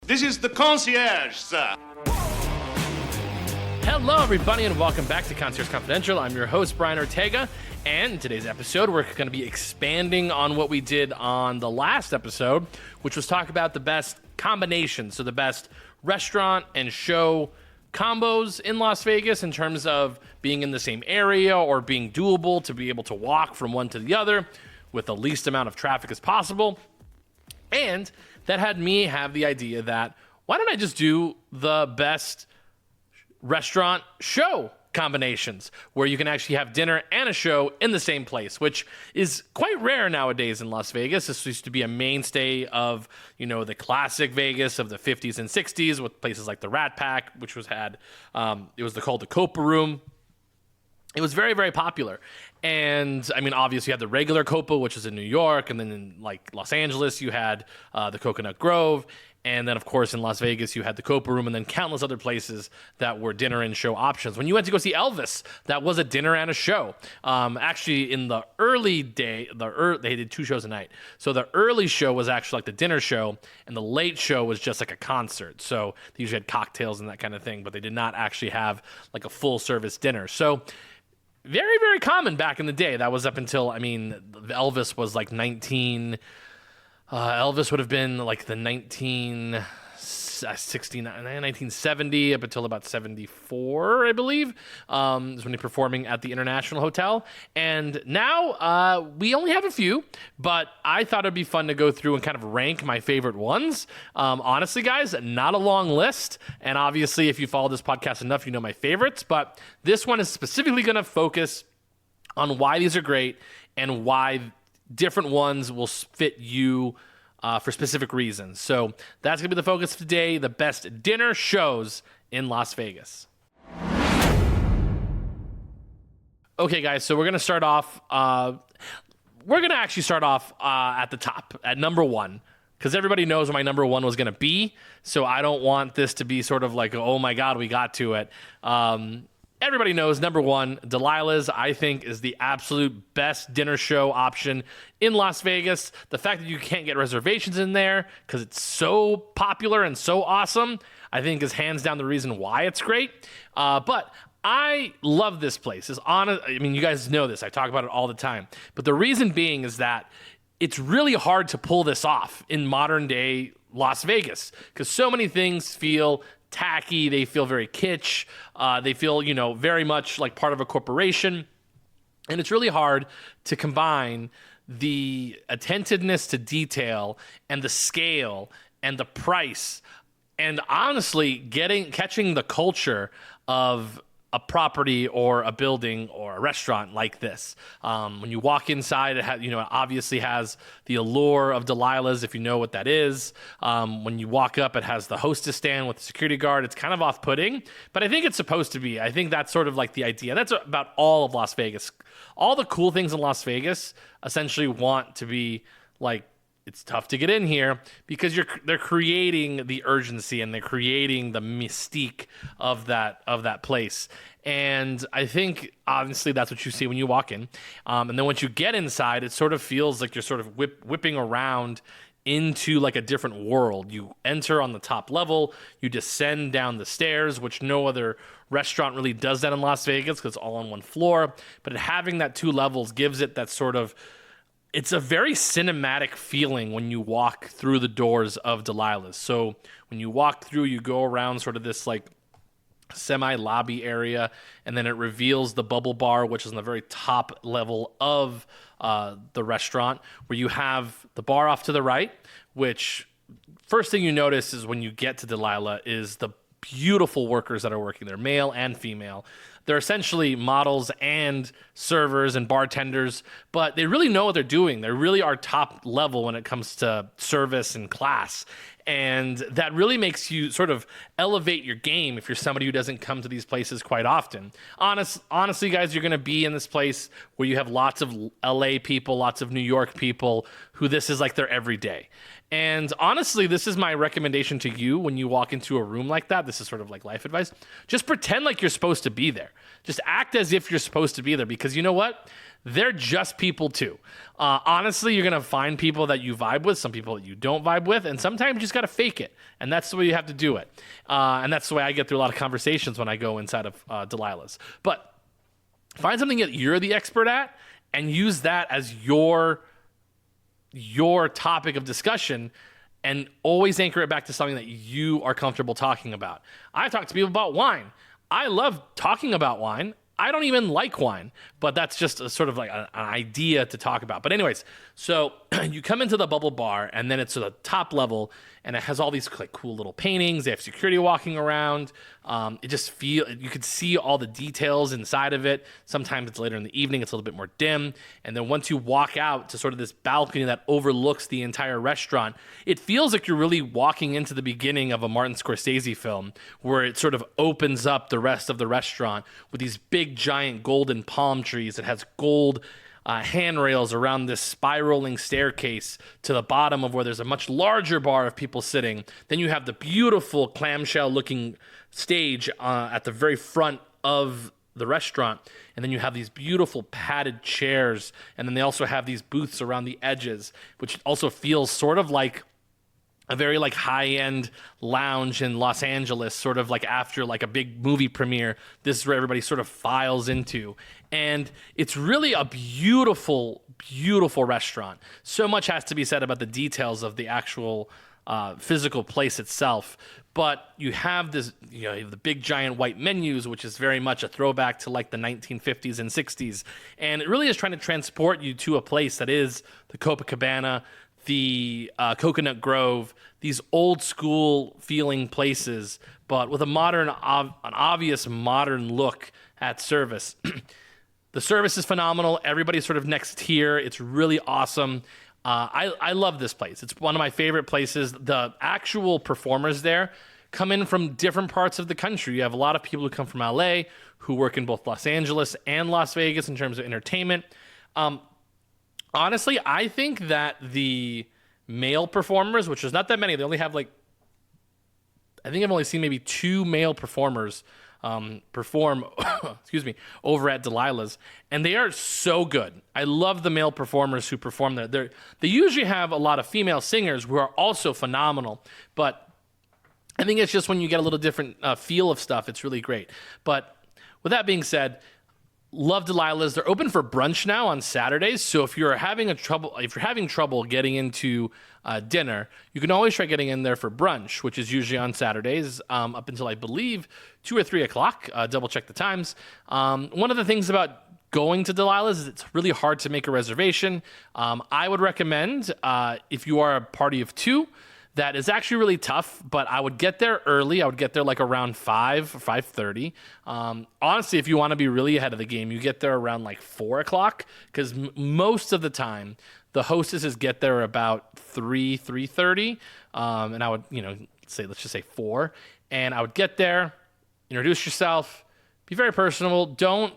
This is the concierge, sir. Hello, everybody, and welcome back to Concierge Confidential. I'm your host, Brian Ortega, and in today's episode, we're going to be expanding on what we did on the last episode, which was talk about the best combinations, so the best restaurant and show combos in Las Vegas in terms of being in the same area or being doable to be able to walk from one to the other with the least amount of traffic as possible. And that had me have the idea that why don't I just do the best restaurant show combinations where you can actually have dinner and a show in the same place, which is quite rare nowadays in Las Vegas. This used to be a mainstay of, the classic Vegas of the 50s and 60s with places like the Rat Pack, which it was called the Copa Room. It was very, very popular. And I mean, obviously you had the regular Copa, which is in New York. And then in like Los Angeles, you had the Coconut Grove. And then, of course, in Las Vegas, you had the Copa Room and then countless other places that were dinner and show options. When you went to go see Elvis, that was a dinner and a show. Actually, in the early day, they did 2 shows a night. So the early show was actually like the dinner show, and the late show was just like a concert. So they usually had cocktails and that kind of thing, but they did not actually have like a full-service dinner. So very, very common back in the day. That was up until, Elvis was like Elvis would have been like the 1970 up until about 74, I believe, is when they're performing at the International Hotel. And now we only have a few, but I thought it'd be fun to go through and kind of rank my favorite ones. Honestly, guys, not a long list. And obviously, if you follow this podcast enough, you know my favorites. But this one is specifically going to focus on why these are great and why different ones will fit you for specific reasons. So that's going to be the focus of today, the best dinner shows in Las Vegas. Okay, guys, so we're going to start off, at the top, at number 1, because everybody knows what my number 1 was going to be, so I don't want this to be sort of like, oh my God, we got to it. Everybody knows number 1, Delilah's, I think, is the absolute best dinner show option in Las Vegas. The fact that you can't get reservations in there because it's so popular and so awesome, I think is hands down the reason why it's great. But I love this place. You guys know this. I talk about it all the time. But the reason being is that it's really hard to pull this off in modern day Las Vegas because so many things feel tacky, they feel very kitsch, they feel, very much like part of a corporation. And it's really hard to combine the attentiveness to detail and the scale and the price and honestly catching the culture of a property or a building or a restaurant like this. When you walk inside, it obviously has the allure of Delilah's, if you know what that is. When you walk up, it has the hostess stand with the security guard. It's kind of off-putting, but I think it's supposed to be. I think that's sort of like the idea. That's about all of Las Vegas. All the cool things in Las Vegas essentially want to be like, it's tough to get in here because they're creating the urgency and they're creating the mystique of that place. And I think obviously that's what you see when you walk in. And then once you get inside, it sort of feels like you're sort of whipping around into like a different world. You enter on the top level, you descend down the stairs, which no other restaurant really does that in Las Vegas because it's all on one floor. But having that 2 levels gives it that sort of, it's a very cinematic feeling when you walk through the doors of Delilah's. So when you walk through, you go around sort of this like semi-lobby area, and then it reveals the bubble bar, which is on the very top level of the restaurant, where you have the bar off to the right, which first thing you notice is when you get to Delilah is the beautiful workers that are working there, male and female. They're essentially models and servers and bartenders, but they really know what they're doing. They really are top level when it comes to service and class. And that really makes you sort of elevate your game if you're somebody who doesn't come to these places quite often. Honestly, guys, you're going to be in this place where you have lots of LA people, lots of New York people who this is like their everyday. And honestly, this is my recommendation to you when you walk into a room like that. This is sort of like life advice. Just pretend like you're supposed to be there. Just act as if you're supposed to be there, because you know what? they're just people too. Honestly, you're going to find people that you vibe with, some people that you don't vibe with, and sometimes you just got to fake it. And that's the way you have to do it. And that's the way I get through a lot of conversations when I go inside of Delilah's. But find something that you're the expert at and use that as your topic of discussion, and always anchor it back to something that you are comfortable talking about. I talk to people about wine. I love talking about wine. I don't even like wine, but that's just a sort of like an idea to talk about. But anyways, so you come into the Bubble Bar, and then it's to the top level, and it has all these like cool little paintings. They have security walking around. You could see all the details inside of it. Sometimes it's later in the evening, it's a little bit more dim. And then once you walk out to sort of this balcony that overlooks the entire restaurant, it feels like you're really walking into the beginning of a Martin Scorsese film, where it sort of opens up the rest of the restaurant with these big giant golden palm trees. It has gold handrails around this spiraling staircase to the bottom of where there's a much larger bar of people sitting. Then you have the beautiful clamshell looking stage at the very front of the restaurant, and then you have these beautiful padded chairs, and then they also have these booths around the edges, which also feels sort of like a very like high-end lounge in Los Angeles, sort of like after like a big movie premiere. This is where everybody sort of files into. And it's really a beautiful, beautiful restaurant. So much has to be said about the details of the actual physical place itself. But you have this, you have the big giant white menus, which is very much a throwback to like the 1950s and 60s. And it really is trying to transport you to a place that is the Copacabana, the Coconut Grove, these old school feeling places, but with an obvious modern look at service. The service is phenomenal. Everybody's sort of next tier. It's really awesome. I love this place. It's one of my favorite places. The actual performers there come in from different parts of the country. You have a lot of people who come from LA who work in both Los Angeles and Las Vegas in terms of entertainment. Honestly, I think that the male performers, which is not that many, they only have like, I think I've only seen maybe 2 male performers perform, excuse me, over at Delilah's, and they are so good. I love the male performers who perform there. They usually have a lot of female singers who are also phenomenal, but I think it's just when you get a little different feel of stuff, it's really great. But with that being said, love Delilah's. They're open for brunch now on Saturdays. So if you're having trouble getting into dinner, you can always try getting in there for brunch, which is usually on Saturdays up until I believe 2 or 3 o'clock. Double check the times. One of the things about going to Delilah's is it's really hard to make a reservation. I would recommend if you are a party of 2. That is actually really tough, but I would get there early. I would get there like around 5:30. Honestly, if you want to be really ahead of the game, you get there around like 4 o'clock, because most of the time the hostesses get there about 3:30. And I would, let's just say 4. And I would get there, introduce yourself, be very personable. Don't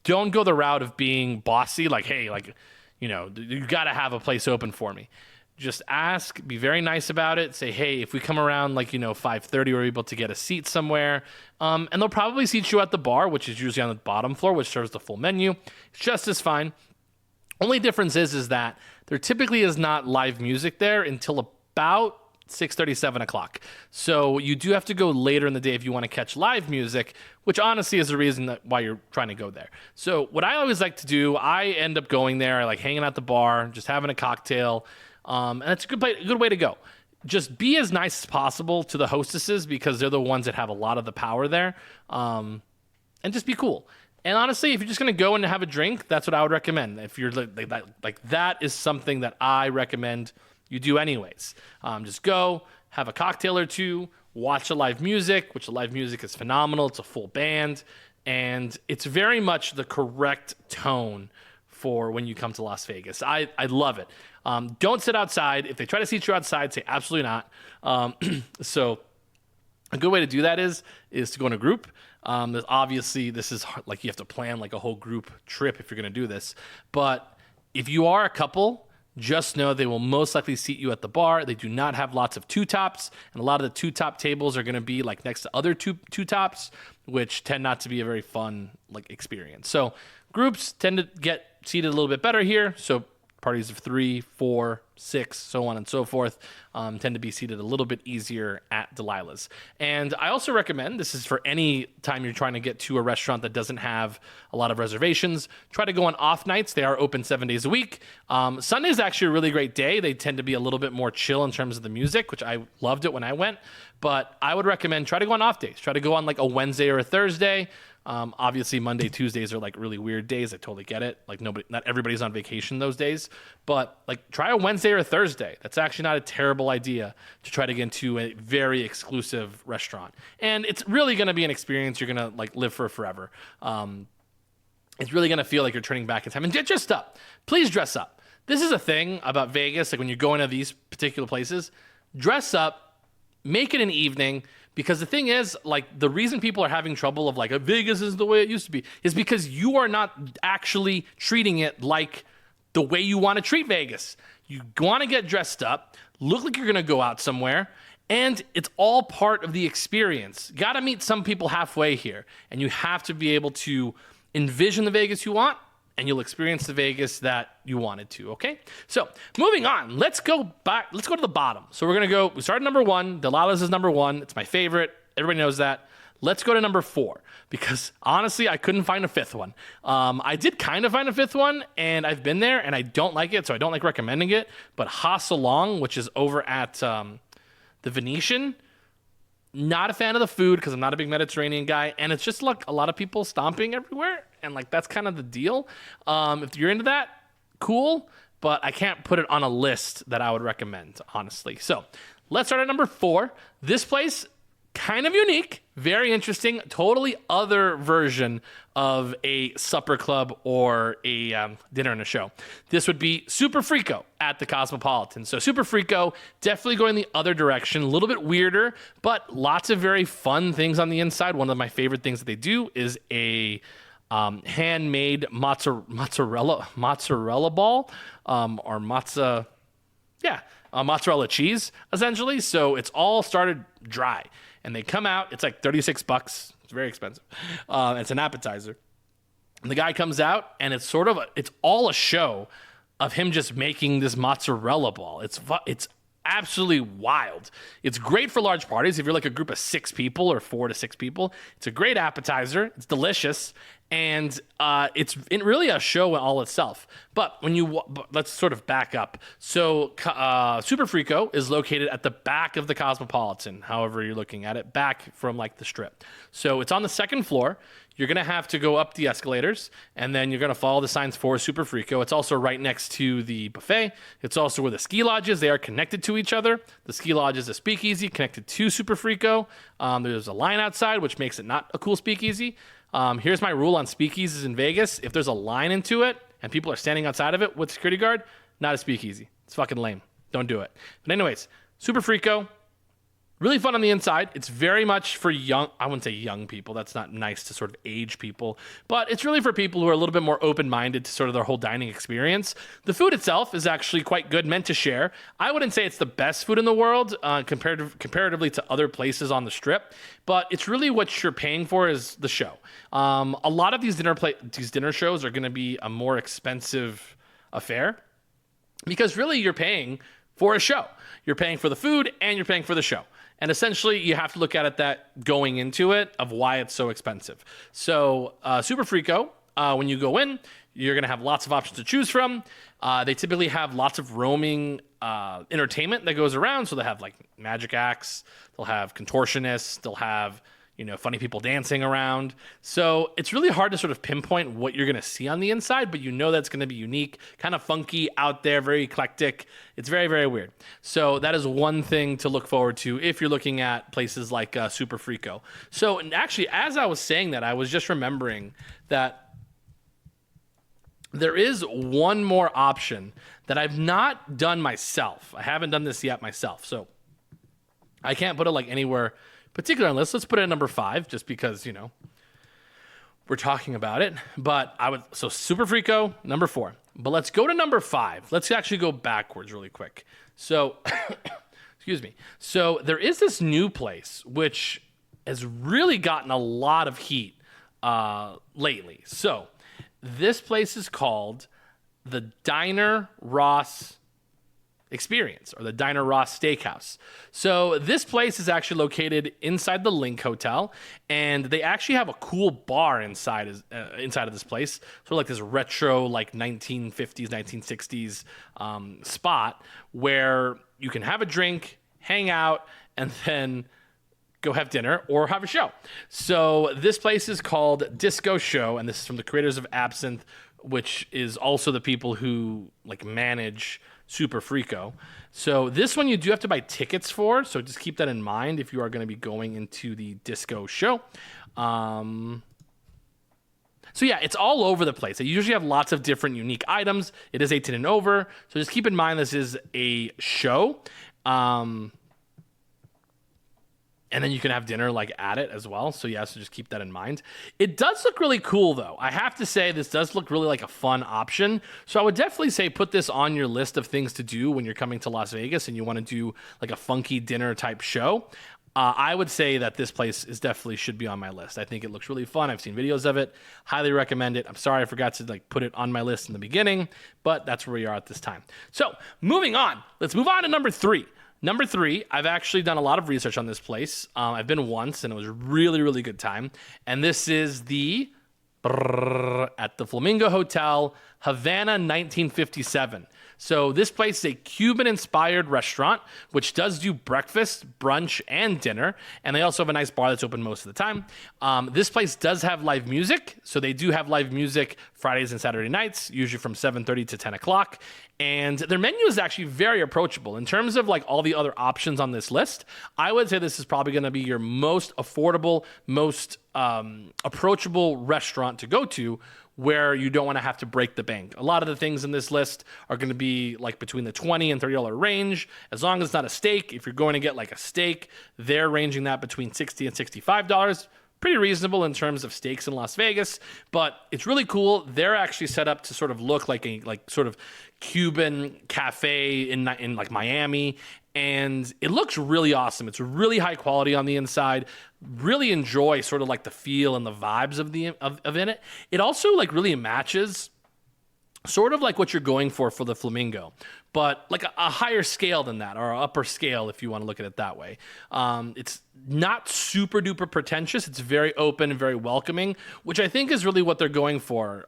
go the route of being bossy, like, hey, like, you got to have a place open for me. Just ask, be very nice about it. Say, hey, if we come around like, 5:30, we're able to get a seat somewhere. And they'll probably seat you at the bar, which is usually on the bottom floor, which serves the full menu. It's just as fine. Only difference is that there typically is not live music there until about 6:30, 7 o'clock. So you do have to go later in the day if you want to catch live music, which honestly is the reason why you're trying to go there. So what I always like to do, I end up going there, I like hanging out at the bar, just having a cocktail. And it's a good way to go. Just be as nice as possible to the hostesses, because they're the ones that have a lot of the power there. And just be cool. And honestly, if you're just going to go and have a drink, that's what I would recommend. If you're like that is something that I recommend you do anyways. Just go, have a cocktail or 2, watch the live music, which the live music is phenomenal. It's a full band, and it's very much the correct tone for when you come to Las Vegas. I love it. Don't sit outside. If they try to seat you outside, say absolutely not. So a good way to do that is to go in a group. Obviously, this is like you have to plan like a whole group trip if you're going to do this. But if you are a couple, just know they will most likely seat you at the bar. They do not have lots of 2-tops, and a lot of the 2-top tables are going to be like next to other 2-tops, which tend not to be a very fun like experience. So groups tend to get seated a little bit better here. So parties of 3, 4, 6, so on and so forth, tend to be seated a little bit easier at Delilah's. And I also recommend, this is for any time you're trying to get to a restaurant that doesn't have a lot of reservations, try to go on off nights. They are open 7 days a week. Sunday's actually a really great day. They tend to be a little bit more chill in terms of the music, which I loved it when I went. But I would recommend try to go on off days. Try to go on like a Wednesday or a Thursday. Obviously, Monday, Tuesdays are like really weird days. I totally get it. Like not everybody's on vacation those days, but like try a Wednesday or a Thursday. That's actually not a terrible idea to try to get into a very exclusive restaurant. And it's really going to be an experience you're going to like live for forever. It's really going to feel like you're turning back in time. And get dressed up. Please dress up. This is a thing about Vegas. Like when you're going to these particular places, dress up, make it an evening. Because the thing is, like, the reason people are having trouble of, like, Vegas is the way it used to be is because you are not actually treating it like the way you want to treat Vegas. You want to get dressed up, look like you're going to go out somewhere, and it's all part of the experience. Got to meet some people halfway here, and you have to be able to envision the Vegas you want, and you'll experience the Vegas that you wanted to, okay? So, moving on, let's go back. Let's go to the bottom. So we started number 1. Delilah's is number 1. It's my favorite. Everybody knows that. Let's go to number 4, because honestly, I couldn't find a 5th one. I did kind of find a 5th one, and I've been there, and I don't like it, so I don't like recommending it. But Ha Salong, which is over at the Venetian, not a fan of the food because I'm not a big Mediterranean guy, and it's just like a lot of people stomping everywhere, and like that's kind of the deal. If you're into that, cool, but I can't put it on a list that I would recommend, honestly. So let's start at number 4. This place, kind of unique, very interesting, totally other version of a supper club or a dinner and a show. This would be Super Frico at the Cosmopolitan. So Super Frico, definitely going the other direction, a little bit weirder, but lots of very fun things on the inside. One of my favorite things that they do is a handmade mozzarella ball or mozzarella cheese, essentially. So it's all started dry. And they come out, it's like $36. It's very expensive. It's an appetizer. And the guy comes out, and it's it's all a show of him just making this mozzarella ball. It's absolutely wild. It's great for large parties. If you're like a group of 6 people or 4 to 6 people, it's a great appetizer. It's delicious. And it's really a show in all itself. But let's sort of back up. So Super Frico is located at the back of the Cosmopolitan, however you're looking at it, back from like the Strip. So it's on the 2nd floor. You're going to have to go up the escalators, and then you're going to follow the signs for Super Frico. It's also right next to the buffet. It's also where the ski lodge is. They are connected to each other. The ski lodge is a speakeasy connected to Super Frico. There's a line outside, which makes it not a cool speakeasy. Here's my rule on speakeasies in Vegas. If there's a line into it and people are standing outside of it with security guard, not a speakeasy. It's fucking lame. Don't do it. But anyways, Super Frico, really fun on the inside. It's very much for I wouldn't say young people. That's not nice to sort of age people. But it's really for people who are a little bit more open-minded to sort of their whole dining experience. The food itself is actually quite good, meant to share. I wouldn't say it's the best food in the world comparatively to other places on the Strip. But it's really what you're paying for is the show. A lot of these dinner shows are going to be a more expensive affair because really you're paying for a show. You're paying for the food and you're paying for the show. And essentially, you have to look at it that going into it of why it's so expensive. So Super Frico, when you go in, you're going to have lots of options to choose from. They typically have lots of roaming entertainment that goes around. So they have like magic acts, they'll have contortionists, they'll have funny people dancing around. So it's really hard to sort of pinpoint what you're going to see on the inside, but that's going to be unique, kind of funky, out there, very eclectic. It's very, very weird. So that is one thing to look forward to if you're looking at places like Super Frico. So actually, as I was saying that, I was just remembering that there is one more option that I've not done myself. I haven't done this yet myself. So I can't put it like anywhere particular list. Let's put it at number 5, just because we're talking about it. But so Super Frico, number 4. But let's go to number 5. Let's actually go backwards really quick. So, excuse me. So there is this new place which has really gotten a lot of heat lately. So this place is called the Diner Ross experience, or the Diner Ross Steakhouse. So this place is actually located inside the Link Hotel, and they actually have a cool bar inside of this place, sort of like this retro, like 1950s, 1960s spot where you can have a drink, hang out, and then go have dinner or have a show. So this place is called Disco Show, and this is from the creators of Absinthe, which is also the people who like manage Super Frico. So this one you do have to buy tickets for, so just keep that in mind if you are going to be going into the Disco Show. So yeah, it's all over the place. They usually have lots of different unique items. It is 18 and over, so just keep in mind this is a show. And then you can have dinner like at it as well. So yeah, so just keep that in mind. It does look really cool though. I have to say this does look really like a fun option. So I would definitely say put this on your list of things to do when you're coming to Las Vegas and you want to do like a funky dinner type show. I would say that this place is definitely should be on my list. I think it looks really fun. I've seen videos of it. Highly recommend it. I'm sorry I forgot to like put it on my list in the beginning, but that's where we are at this time. So moving on, let's move on to number 3. Number 3, I've actually done a lot of research on this place. I've been once, and it was a really, really good time. And this is the at the Flamingo Hotel, Havana 1957. So this place is a Cuban-inspired restaurant, which does do breakfast, brunch, and dinner. And they also have a nice bar that's open most of the time. This place does have live music. So they do have live music Fridays and Saturday nights, usually from 7:30 to 10 o'clock. And their menu is actually very approachable. In terms of like all the other options on this list, I would say this is probably going to be your most affordable, most approachable restaurant to go to, where you don't want to have to break the bank. A lot of the things in this list are going to be like between the $20 and $30 range. As long as it's not a steak, if you're going to get like a steak, they're ranging that between $60 and $65. Pretty reasonable in terms of steaks in Las Vegas, but it's really cool. They're actually set up to sort of look like a sort of Cuban cafe in like Miami, and it looks really awesome. It's really high quality on the inside. Really enjoy sort of like the feel and the vibes of in it. It also like really matches sort of like what you're going for the Flamingo, but like a higher scale than that, or upper scale if you want to look at it that way. It's not super duper pretentious. It's very open and very welcoming, which I think is really what they're going for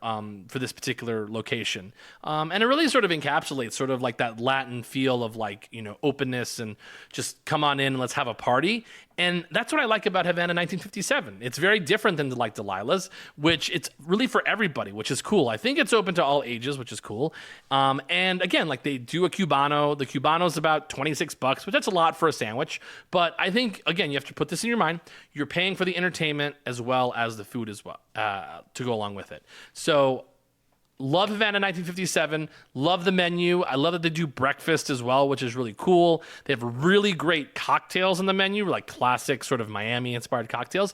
this particular location. And it really sort of encapsulates sort of like that Latin feel of like, you know, openness and just come on in and let's have a party. And that's what I like about Havana 1957. It's very different than like Delilah's, which it's really for everybody, which is cool. I think it's open to all ages, which is cool. And again, like they do a Cubano. The Cubano's about $26, which that's a lot for a sandwich. But I think, again, you have to put this in your mind. You're paying for the entertainment as well as the food as well to go along with it. So love Havana 1957. Love the menu. I love that they do breakfast as well, which is really cool. They have really great cocktails on the menu, like classic sort of Miami-inspired cocktails.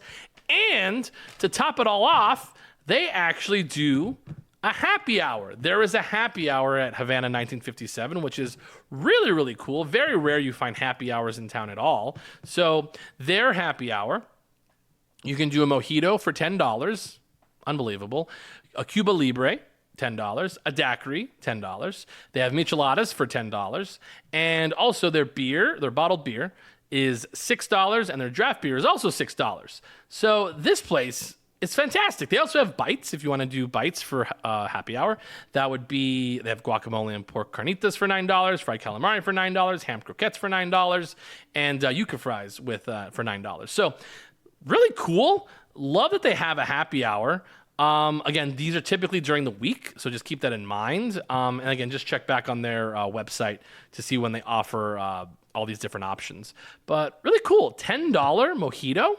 And to top it all off, they actually do a happy hour. There is a happy hour at Havana 1957, which is really, really cool. Very rare you find happy hours in town at all. So their happy hour, you can do a mojito for $10. Unbelievable. A Cuba Libre, $10. A daiquiri, $10. They have micheladas for $10. And also their beer, their bottled beer, is $6, and their draft beer is also $6. So this place, it's fantastic. They also have bites if you want to do bites for happy hour. That would be, they have guacamole and pork carnitas for $9, fried calamari for $9, ham croquettes for $9, and yuca fries for $9. So really cool. Love that they have a happy hour. Again, these are typically during the week, so just keep that in mind. And again, just check back on their website to see when they offer all these different options. But really cool. $10 mojito.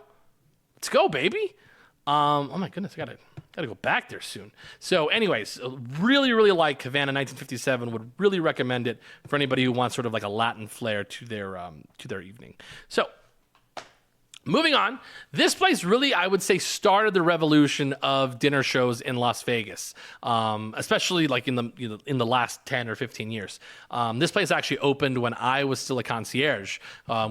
Let's go, baby. Oh my goodness, I gotta go back there soon. So anyways, really, really like Havana 1957. Would really recommend it for anybody who wants sort of like a Latin flair to their evening. So moving on, this place really, I would say, started the revolution of dinner shows in Las Vegas, especially like in the last 10 or 15 years. This place actually opened when I was still a concierge,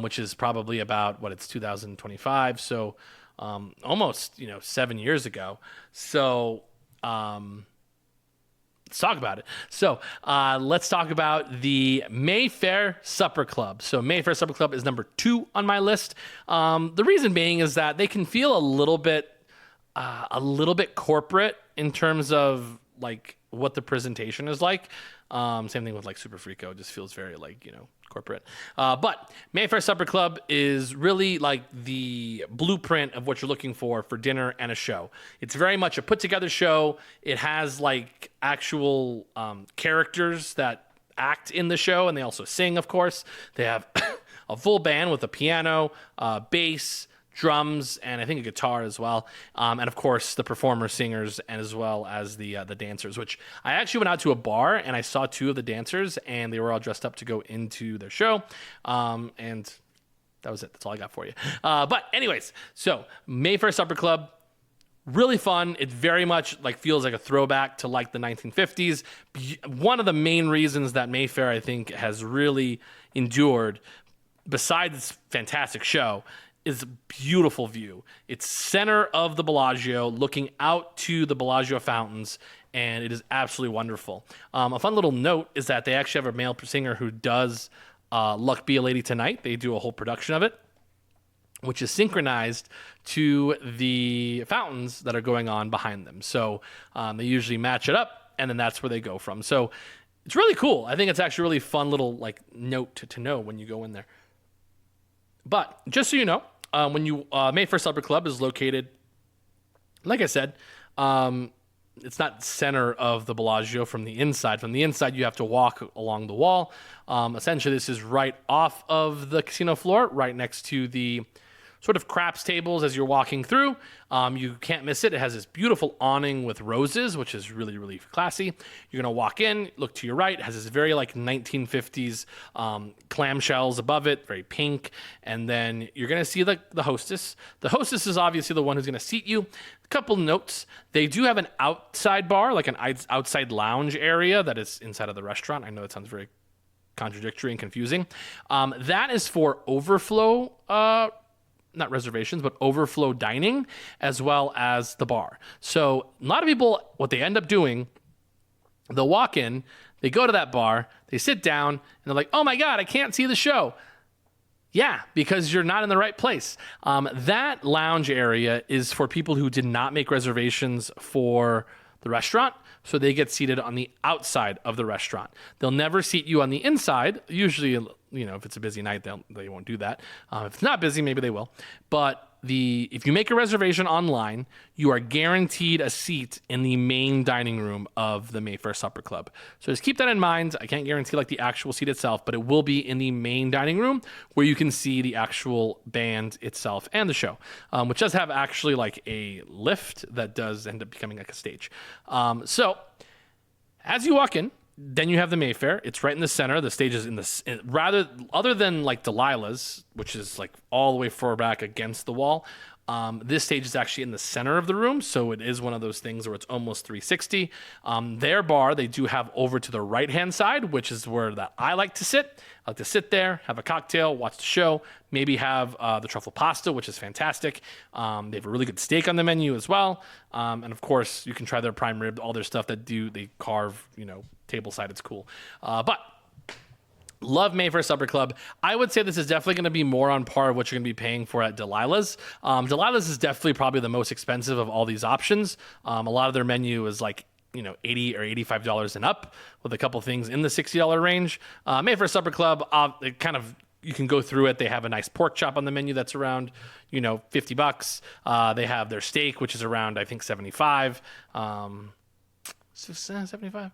which is probably about it's 2025. So almost 7 years ago. So Let's talk about it. So let's talk about the Mayfair Supper Club. So Mayfair Supper Club is number 2 on my list. The reason being is that they can feel a little bit corporate in terms of like what the presentation is like. Same thing with like Super Frico. It just feels very like, corporate. But Mayfair Supper Club is really like the blueprint of what you're looking for dinner and a show. It's very much a put together show. It has like actual characters that act in the show, and they also sing, of course. They have a full band with a piano, bass, drums, and I think a guitar as well. And of course, the performers, singers, and as well as the dancers, which I actually went out to a bar and I saw 2 of the dancers, and they were all dressed up to go into their show. And that was it. That's all I got for you. But anyways, so Mayfair Supper Club, really fun. It very much like feels like a throwback to like the 1950s. One of the main reasons that Mayfair, I think, has really endured, besides this fantastic show, is a beautiful view. It's center of the Bellagio, looking out to the Bellagio fountains, and it is absolutely wonderful. A fun little note is that they actually have a male singer who does Luck Be a Lady Tonight. They do a whole production of it, which is synchronized to the fountains that are going on behind them. So they usually match it up, and then that's where they go from. So it's really cool. I think it's actually a really fun little like note to know when you go in there. But just so you know, when you Mayfair Supper Club is located, like I said, it's not center of the Bellagio from the inside. From the inside, you have to walk along the wall. Essentially, this is right off of the casino floor, right next to the sort of craps tables as you're walking through. You can't miss it. It has this beautiful awning with roses, which is really, really classy. You're going to walk in, look to your right. It has this very like 1950s clamshells above it, very pink. And then you're going to see the hostess. The hostess is obviously the one who's going to seat you. A couple notes. They do have an outside bar, like an outside lounge area that is inside of the restaurant. I know that sounds very contradictory and confusing. That is for overflow not reservations, but overflow dining, as well as the bar. So a lot of people, what they end up doing, they'll walk in, they go to that bar, they sit down, and they're like, oh my God, I can't see the show. Yeah, because you're not in the right place. That lounge area is for people who did not make reservations for the restaurant, so they get seated on the outside of the restaurant. They'll never seat you on the inside. Usually, if it's a busy night, they won't do that. If it's not busy, maybe they will. But if you make a reservation online, you are guaranteed a seat in the main dining room of the Mayfair Supper Club. So just keep that in mind. I can't guarantee like the actual seat itself, but it will be in the main dining room where you can see the actual band itself and the show, which does have actually like a lift that does end up becoming like a stage. So as you walk in, then you have the Mayfair. It's right in the center. The stage is other than like Delilah's, which is like all the way far back against the wall. This stage is actually in the center of the room, so it is one of those things where it's almost 360. Their bar, they do have over to the right-hand side, which is where that I like to sit. I like to sit there, have a cocktail, watch the show, maybe have the truffle pasta, which is fantastic. They have a really good steak on the menu as well. And of course, you can try their prime rib, all their stuff they carve, table side. It's cool. But love Mayfair Supper Club. I would say this is definitely going to be more on par of what you're going to be paying for at Delilah's. Delilah's is definitely probably the most expensive of all these options. A lot of their menu is like $80 or $85 and up, with a couple things in the $60 range. Mayfair Supper Club, you can go through it. They have a nice pork chop on the menu that's around, $50. They have their steak, which is around, I think, $75. 75?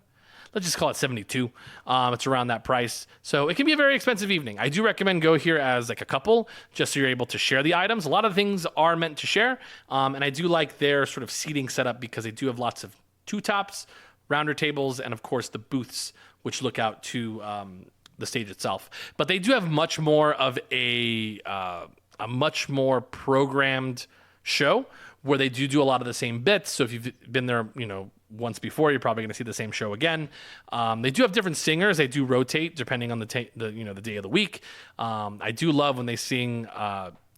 Let's just call it 72. It's around that price. So it can be a very expensive evening. I do recommend go here as like a couple, just so you're able to share the items. A lot of things are meant to share. And I do like their sort of seating setup because they do have lots of two tops, rounder tables, and of course the booths, which look out to the stage itself. But they do have much more of a much more programmed show where they do a lot of the same bits. So if you've been there, once before, you're probably going to see the same show again. They do have different singers. They do rotate depending on the day of the week. I do love when they sing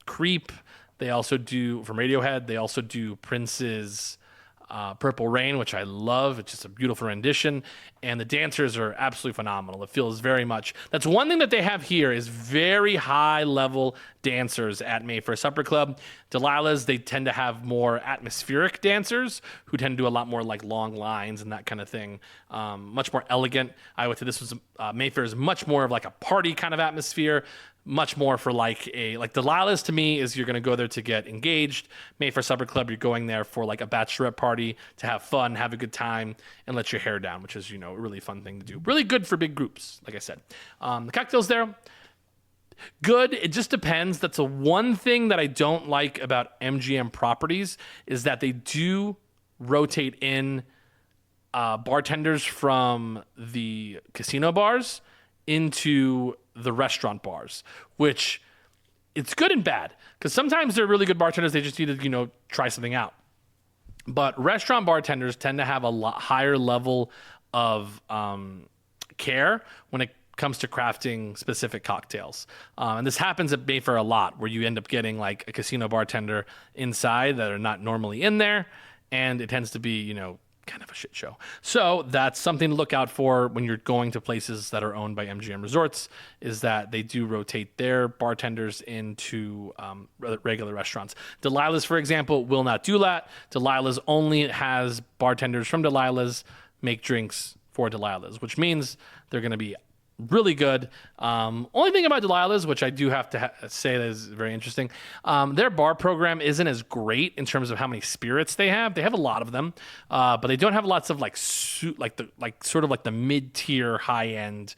Creep. They also do, from Radiohead, they also do Prince's Purple Rain, which I love. It's just a beautiful rendition. And the dancers are absolutely phenomenal. It feels very much. That's one thing that they have here is very high level dancers at Mayfair Supper Club. Delilah's, they tend to have more atmospheric dancers who tend to do a lot more like long lines and that kind of thing. Much more elegant. I would say this was Mayfair is much more of like a party kind of atmosphere. Much more for like Delilah's to me is you're going to go there to get engaged. Mayfair Supper Club, you're going there for like a bachelorette party to have fun, have a good time, and let your hair down, which is, a really fun thing to do. Really good for big groups, like I said. The cocktails there, good. It just depends. That's the one thing that I don't like about MGM properties is that they do rotate in bartenders from the casino bars into the restaurant bars, which it's good and bad because sometimes they're really good bartenders. They just need to, try something out. But restaurant bartenders tend to have a lot higher level of care when it comes to crafting specific cocktails. And this happens at Mayfair a lot where you end up getting like a casino bartender inside that are not normally in there. And it tends to be, kind of a shit show. So that's something to look out for when you're going to places that are owned by MGM Resorts, is that they do rotate their bartenders into regular restaurants. Delilah's, for example, will not do that. Delilah's only has bartenders from Delilah's make drinks for Delilah's, which means they're going to be really good. Only thing about Delilah's, which I do have to say that is very interesting, their bar program isn't as great in terms of how many spirits they have. They have a lot of them, but they don't have lots of sort of the mid-tier, high-end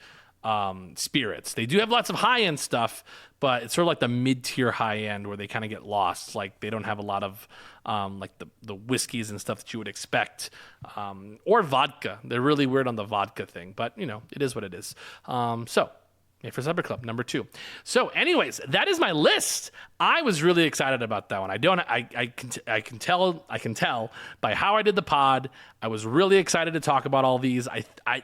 spirits. They do have lots of high-end stuff, but it's sort of like the mid-tier high-end where they kind of get lost. Like they don't have a lot of the whiskeys and stuff that you would expect, or vodka. They're really weird on the vodka thing, but it is what it is. So Mayfair Supper Club, number 2. So anyways, that is my list. I was really excited about that one. I can tell by how I did the pod. I was really excited to talk about all these.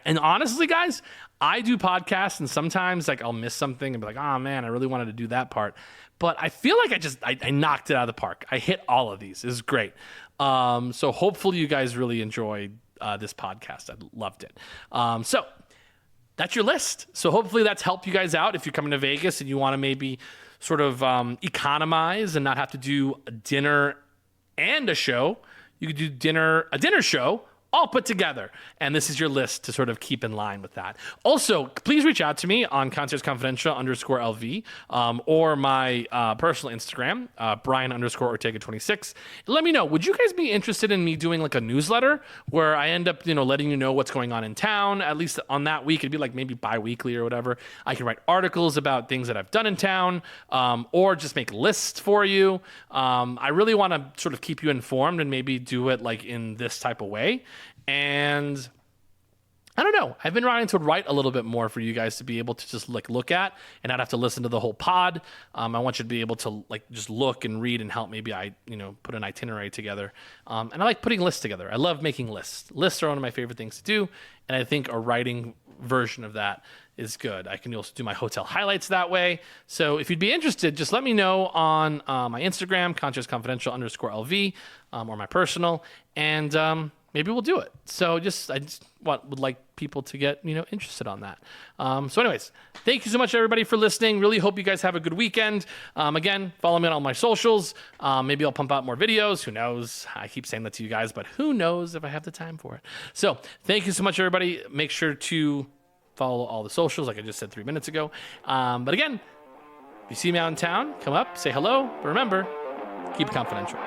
And honestly, guys, I do podcasts and sometimes I'll miss something and be like, oh man, I really wanted to do that part. But I feel like I knocked it out of the park. I hit all of these. It was great. So hopefully you guys really enjoyed this podcast. I loved it. So that's your list. So hopefully that's helped you guys out if you're coming to Vegas and you want to maybe sort of economize and not have to do a dinner and a show. You could do a dinner show all put together. And this is your list to sort of keep in line with that. Also, please reach out to me on conciergeconfidential_LV or my personal Instagram, Brian_Ortega26. Let me know, would you guys be interested in me doing like a newsletter where I end up, letting you know what's going on in town, at least on that week? It'd be like maybe bi-weekly or whatever. I can write articles about things that I've done in town, or just make lists for you. I really want to sort of keep you informed and maybe do it like in this type of way. And I don't know. I've been trying to write a little bit more for you guys to be able to just look at and not have to listen to the whole pod. I want you to be able to just look and read and help maybe I put an itinerary together. And I like putting lists together. I love making lists. Lists are one of my favorite things to do. And I think a writing version of that is good. I can also do my hotel highlights that way. So if you'd be interested, just let me know on my Instagram, conciergeconfidential_LV, or my personal. And maybe we'll do it. So I just would like people to get, interested on that. So anyways, thank you so much, everybody, for listening. Really hope you guys have a good weekend. Again, follow me on all my socials. Maybe I'll pump out more videos. Who knows? I keep saying that to you guys, but who knows if I have the time for it. So thank you so much, everybody. Make sure to follow all the socials, like I just said 3 minutes ago. But again, if you see me out in town, come up, say hello. But remember, keep it confidential.